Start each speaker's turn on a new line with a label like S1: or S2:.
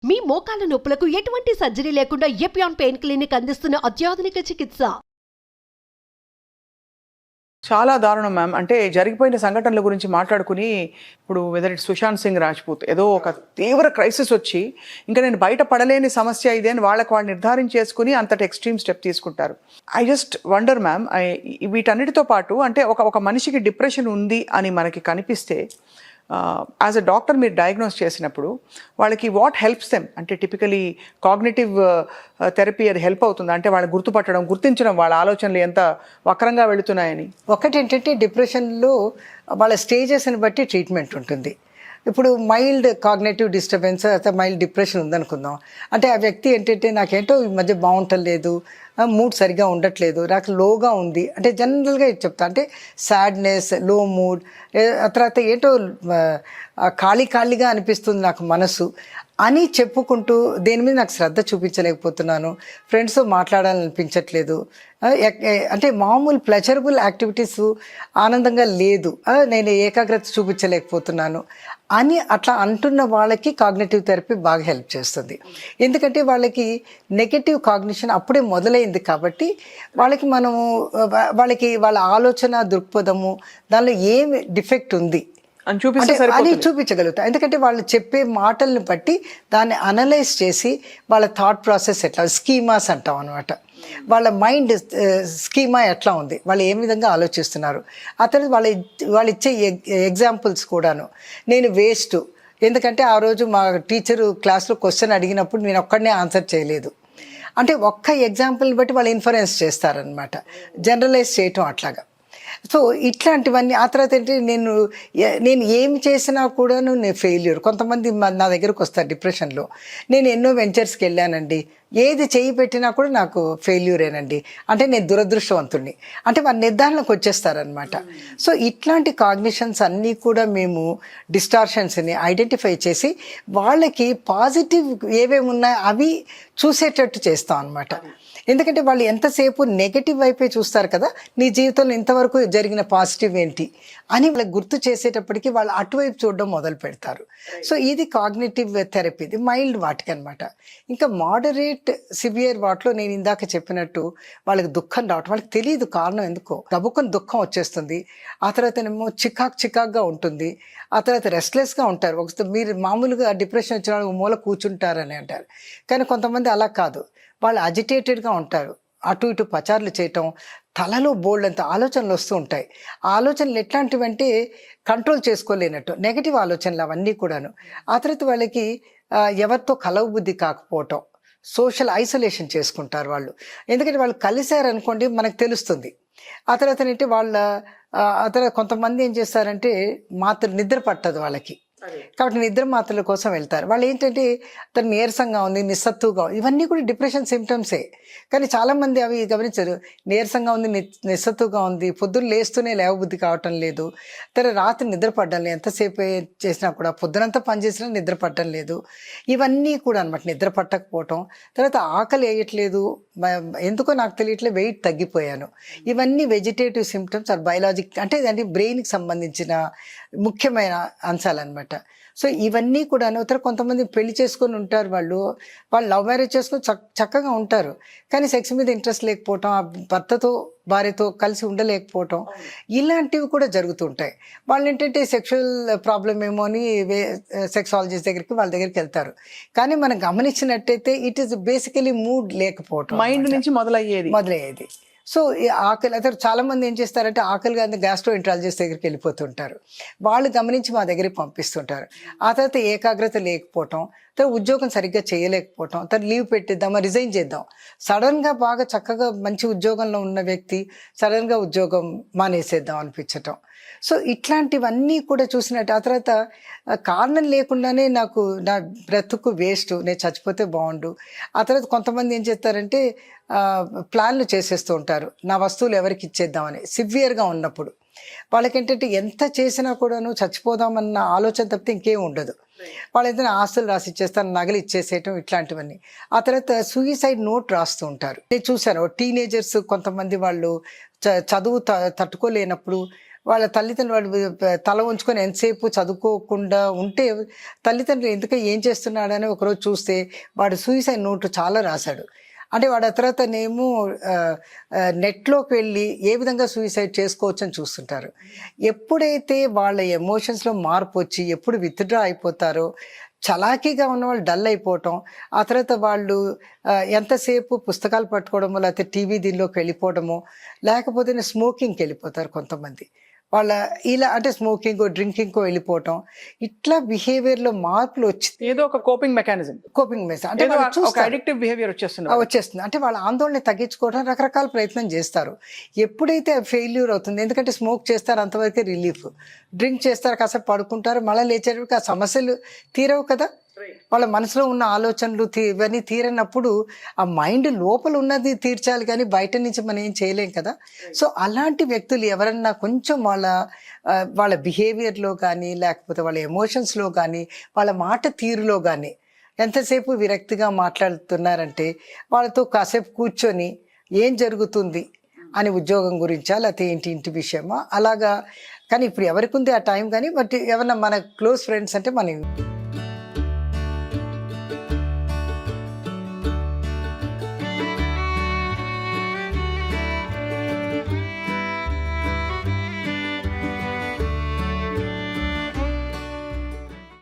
S1: మీ మోకాల నొప్పులకు ఎటువంటి సర్జరీ లేకుండా ఎపియాన్ పెయిన్ క్లినిక్ అందిస్తున్న అత్యాధునిక చికిత్స.
S2: చాలా దారుణం మ్యామ్. అంటే జరిగిపోయిన సంఘటనల గురించి మాట్లాడుకుని ఇప్పుడు వెదర్ ఇట్ సుశాంత్ సింగ్ రాజ్పూత్ ఏదో ఒక తీవ్ర క్రైసిస్ వచ్చి ఇంకా నేను బయట పడలేని సమస్య ఇదే అని వాళ్ళు నిర్ధారించేసుకుని అంతటి ఎక్స్ట్రీమ్ స్టెప్ తీసుకుంటారు. ఐ జస్ట్ వండర్ మ్యామ్, వీటన్నిటితో పాటు అంటే ఒక మనిషికి డిప్రెషన్ ఉంది అని మనకి కనిపిస్తే యాజ్ అ డాక్టర్ మీరు డయాగ్నోస్ చేసినప్పుడు వాళ్ళకి వాట్ హెల్ప్స్ దెమ్ అంటే టిపికలీ కాగ్నిటివ్ థెరపీ అది హెల్ప్ అవుతుంది అంటే వాళ్ళు గుర్తించడం వాళ్ళ ఆలోచనలు ఎంత వక్రంగా వెళుతున్నాయని.
S3: ఒకటి ఏంటంటే డిప్రెషన్లో వాళ్ళ స్టేజెస్ని బట్టి ట్రీట్మెంట్ ఉంటుంది. ఇప్పుడు మైల్డ్ కాగ్నేటివ్ డిస్టర్బెన్స్ అయితే మైల్డ్ డిప్రెషన్ ఉందనుకుందాం. అంటే ఆ వ్యక్తి ఏంటంటే నాకేంటో ఈ మధ్య బాగుంటలేదు, మూడ్ సరిగా ఉండట్లేదు, నాకు లోగా ఉంది అంటే జనరల్గా చెప్తా అంటే సాడ్నెస్, లో మూడ్, ఆ తర్వాత ఏంటో ఖాళీగా అనిపిస్తుంది నాకు మనసు అని చెప్పుకుంటూ దేని మీద నాకు శ్రద్ధ చూపించలేకపోతున్నాను, ఫ్రెండ్స్తో మాట్లాడాలనిపించట్లేదు, అంటే మామూలు ప్లెజరబుల్ యాక్టివిటీస్ ఆనందంగా లేదు, నేను ఏకాగ్రత చూపించలేకపోతున్నాను అని అట్లా అంటున్న వాళ్ళకి కాగ్నిటివ్ థెరపీ బాగా హెల్ప్ చేస్తుంది. ఎందుకంటే వాళ్ళకి నెగటివ్ కాగ్నిషన్ అప్పుడే మొదలైంది కాబట్టి వాళ్ళకి వాళ్ళ ఆలోచన దృక్పథము దానిలో ఏమి డిఫెక్ట్ ఉంది అని చూపించగలుగుతాం. ఎందుకంటే వాళ్ళు చెప్పే మాటల్ని బట్టి దాన్ని అనలైజ్ చేసి వాళ్ళ థాట్ ప్రాసెస్ ఎట్లా, స్కీమాస్ అంటాం అనమాట, వాళ్ళ మైండ్ స్కీమా ఎట్లా ఉంది, వాళ్ళు ఏ విధంగా ఆలోచిస్తున్నారు, ఆ తర్వాత వాళ్ళు ఇచ్చే ఎగ్జాంపుల్స్ కూడాను. నేను వేస్ట్, ఎందుకంటే ఆ రోజు మా టీచరు క్లాస్లో క్వశ్చన్ అడిగినప్పుడు నేను ఒక్కడనే ఆన్సర్ చేయలేదు అంటే ఒక్క ఎగ్జాంపుల్ని బట్టి వాళ్ళు ఇన్ఫరెన్స్ చేస్తారనమాట, జనరలైజ్ చేయటం అట్లాగా. సో ఇట్లాంటివన్నీ. ఆ తర్వాత ఏంటి, నేను ఏమి చేసినా కూడాను నేను ఫెయిల్యూర్. కొంతమంది నా దగ్గరకు వస్తారు డిప్రెషన్లో, నేను ఎన్నో వెంచర్స్కి వెళ్ళానండి, ఏది చేయి పెట్టినా కూడా నాకు ఫెయిల్యూరేనండి, అంటే నేను దురదృష్టవంతుడిని అంటే వాళ్ళ నిర్ధారణకు వచ్చేస్తారనమాట. సో ఇట్లాంటి కాగ్నిషన్స్ అన్నీ కూడా మేము డిస్టార్షన్స్ని ఐడెంటిఫై చేసి వాళ్ళకి పాజిటివ్ ఏవేమి ఉన్నాయో అవి చూసేటట్టు చేస్తాం అనమాట. ఎందుకంటే వాళ్ళు ఎంతసేపు నెగటివ్ వైపే చూస్తారు కదా, నీ జీవితంలో ఇంతవరకు జరిగిన పాజిటివ్ ఏంటి అని వాళ్ళకి గుర్తు చేసేటప్పటికి వాళ్ళు అటువైపు చూడడం మొదలు పెడతారు. సో ఇది కాగ్నిటివ్ థెరపీది మైల్డ్ వాటికి అనమాట. ఇంకా మోడరేట్ సివియర్ వాటిలో నేను ఇందాక చెప్పినట్టు వాళ్ళకి దుఃఖం రావటం, వాళ్ళకి తెలియదు కారణం ఎందుకో, గబుక్కుని దుఃఖం వచ్చేస్తుంది, ఆ తర్వాత ఏమో చికాక్గా ఉంటుంది, ఆ తర్వాత రెస్ట్లెస్గా ఉంటారు. మీరు మామూలుగా డిప్రెషన్ వచ్చిన వాళ్ళు మూల కూర్చుంటారని అంటారు, కానీ కొంతమంది అలా కాదు, వాళ్ళు అజిటేటెడ్గా ఉంటారు, అటు ఇటు పచారులు చేయటం, తలలో బోల్డ్ అంత ఆలోచనలు వస్తూ ఉంటాయి. ఆ ఆలోచనలు ఎట్లాంటివంటే కంట్రోల్ చేసుకోలేనట్టు నెగటివ్ ఆలోచనలు అవన్నీ కూడాను. ఆ తర్వాత వాళ్ళకి ఎవరితో కలవబుద్ధి కాకపోవటం, సోషల్ ఐసోలేషన్ చేసుకుంటారు వాళ్ళు. ఎందుకంటే వాళ్ళు కలిశారనుకోండి మనకు తెలుస్తుంది. ఆ తర్వాత ఏంటంటే ఆ తర్వాత కొంతమంది ఏం చేస్తారంటే నిద్ర పట్టదు వాళ్ళకి, కాబట్టి నిద్ర మాత్రల కోసం వెళ్తారు. వాళ్ళు ఏంటంటే తను నీరసంగా ఉంది, నిస్సత్తుగా, ఇవన్నీ కూడా డిప్రెషన్ సిమ్టమ్సే. కానీ చాలామంది అవి గమనించరు. నీరసంగా ఉంది, నిస్సత్తుగా ఉంది, పొద్దున్న లేస్తూనే లేవబుద్ధి కావటం లేదు, రాత్రి నిద్ర పడడం లేదు, ఎంతసేపు చేసినా కూడా పొద్దునంతా పనిచేసినా నిద్ర పడటం లేదు, ఇవన్నీ కూడా అనమాట. నిద్ర పట్టకపోవటం, తర్వాత ఆకలి వేయట్లేదు, ఎందుకో నాకు తెలియట్లేదు, వెయిట్ తగ్గిపోయాను, ఇవన్నీ వెజిటేటివ్ సిమ్టమ్స్ ఆర్ బయలాజిక్ అంటే బ్రెయిన్కి సంబంధించిన ముఖ్యమైన అంశాలు అనమాట. సో ఇవన్నీ కూడా కొంతమంది పెళ్లి చేసుకొని ఉంటారు, వాళ్ళు లవ్ మ్యారేజ్ చేసుకొని చక్కగా ఉంటారు, కానీ సెక్స్ మీద ఇంట్రెస్ట్ లేకపోవటం, ఆ భర్తతో భార్యతో కలిసి ఉండలేకపోవటం, ఇలాంటివి కూడా జరుగుతుంటాయి. వాళ్ళు ఏంటంటే సెక్షువల్ ప్రాబ్లం ఏమో అని సెక్సాలజిస్ట్ వాళ్ళ దగ్గరికి వెళ్తారు, కానీ మనం గమనించినట్టయితే ఇట్ ఈస్ బేసికలీ మూడ్ లేకపోవటం,
S2: మైండ్ నుంచి మొదలయ్యేది.
S3: సో ఈ ఆకలి, అతను చాలామంది ఏం చేస్తారంటే ఆకలిగా గ్యాస్ట్రోఎంట్రాలజిస్ట్ దగ్గరికి వెళ్ళిపోతుంటారు, వాళ్ళు గమనించి మా దగ్గరికి పంపిస్తుంటారు. ఆ తర్వాత ఏకాగ్రత లేకపోవటం, తర్వాత ఉద్యోగం సరిగ్గా చేయలేకపోవటం, తర్వాత లీవ్ పెట్టిద్దామా, రిజైన్ చేద్దాం, సడన్గా బాగా చక్కగా మంచి ఉద్యోగంలో ఉన్న వ్యక్తి సడన్గా ఉద్యోగం మానేసేద్దాం అనిపించటం. సో ఇట్లాంటివన్నీ కూడా చూసినట్టు ఆ తర్వాత కారణం లేకుండానే నాకు నా బ్రతుకు వేస్ట్, నేను చచ్చిపోతే బాగుండు. ఆ తర్వాత కొంతమంది ఏం చేస్తారంటే ప్లాన్లు చేసేస్తూ ఉంటారు, నా వస్తువులు ఎవరికి ఇచ్చేద్దామని. సివియర్గా ఉన్నప్పుడు వాళ్ళకేంటంటే ఎంత చేసినా కూడాను చచ్చిపోదామన్న ఆలోచన తప్పితే ఇంకేం ఉండదు. వాళ్ళు ఏదైనా ఆస్తులు రాసి ఇచ్చేస్తారు, నగలు ఇచ్చేసేయటం, ఇట్లాంటివన్నీ. ఆ తర్వాత సూయిసైడ్ నోట్ రాస్తూ ఉంటారు. నేను చూశాను టీనేజర్స్ కొంతమంది, వాళ్ళు చదువు తట్టుకోలేనప్పుడు వాళ్ళ తల్లిదండ్రులు వాళ్ళు తల ఉంచుకొని ఎంతసేపు చదువుకోకుండా ఉంటే తల్లిదండ్రులు ఎందుకు ఏం చేస్తున్నాడని ఒకరోజు చూస్తే వాడు సూసైడ్ నోటు చాలా రాశాడు. అంటే వాడు ఆ తర్వాతనేమో నెట్లోకి వెళ్ళి ఏ విధంగా సూసైడ్ చేసుకోవచ్చు అని చూస్తుంటారు. ఎప్పుడైతే వాళ్ళ ఎమోషన్స్లో మార్పు వచ్చి ఎప్పుడు విత్డ్రా అయిపోతారో, చలాకీగా ఉన్న వాళ్ళు డల్ అయిపోవటం, ఆ తర్వాత వాళ్ళు ఎంతసేపు పుస్తకాలు పట్టుకోవడమో లేకపోతే టీవీ దీనిలోకి వెళ్ళిపోవడమో, లేకపోతే స్మోకింగ్కి వెళ్ళిపోతారు కొంతమంది. వాళ్ళ ఇలా అంటే స్మోకింగ్ డ్రింకింగ్కో వెళ్ళిపోవటం, ఇట్లా బిహేవియర్లో మార్పులు వచ్చి
S2: ఏదో ఒక కోపింగ్ మెకానిజం,
S3: కోపింగ్ మెసేజ్ అంటే వాళ్ళు
S2: ఒక
S3: చూస్తారు.
S2: అడిక్టివ్ బిహేవియర్
S3: వచ్చేస్తుంది. అంటే వాళ్ళ ఆందోళన తగ్గించుకోవడం రకరకాల ప్రయత్నం చేస్తారు. ఎప్పుడైతే ఫెయిల్యూర్ అవుతుంది, ఎందుకంటే స్మోక్ చేస్తారు అంతవరకే రిలీఫ్, డ్రింక్ చేస్తారు కాసేపు పడుకుంటారు, మళ్ళీ లేచేటప్పటికి ఆ సమస్యలు తీరవు కదా. వాళ్ళ మనసులో ఉన్న ఆలోచనలు ఇవన్నీ తీరనప్పుడు ఆ మైండ్ లోపల ఉన్నది తీర్చాలి కానీ బయట నుంచి మనం ఏం చేయలేం కదా. సో అలాంటి వ్యక్తులు ఎవరన్నా కొంచెం వాళ్ళ బిహేవియర్లో కానీ లేకపోతే వాళ్ళ ఎమోషన్స్లో కానీ వాళ్ళ మాట తీరులో కానీ ఎంతసేపు విరక్తిగా మాట్లాడుతున్నారంటే వాళ్ళతో కాసేపు కూర్చొని ఏం జరుగుతుంది అని, ఉద్యోగం గురించా లేకపోతే ఇంటి విషయమా అలాగా. కానీ ఇప్పుడు ఎవరికి ఉంది ఆ టైం, కానీ బట్ ఎవరన్నా మన క్లోజ్ ఫ్రెండ్స్ అంటే మనం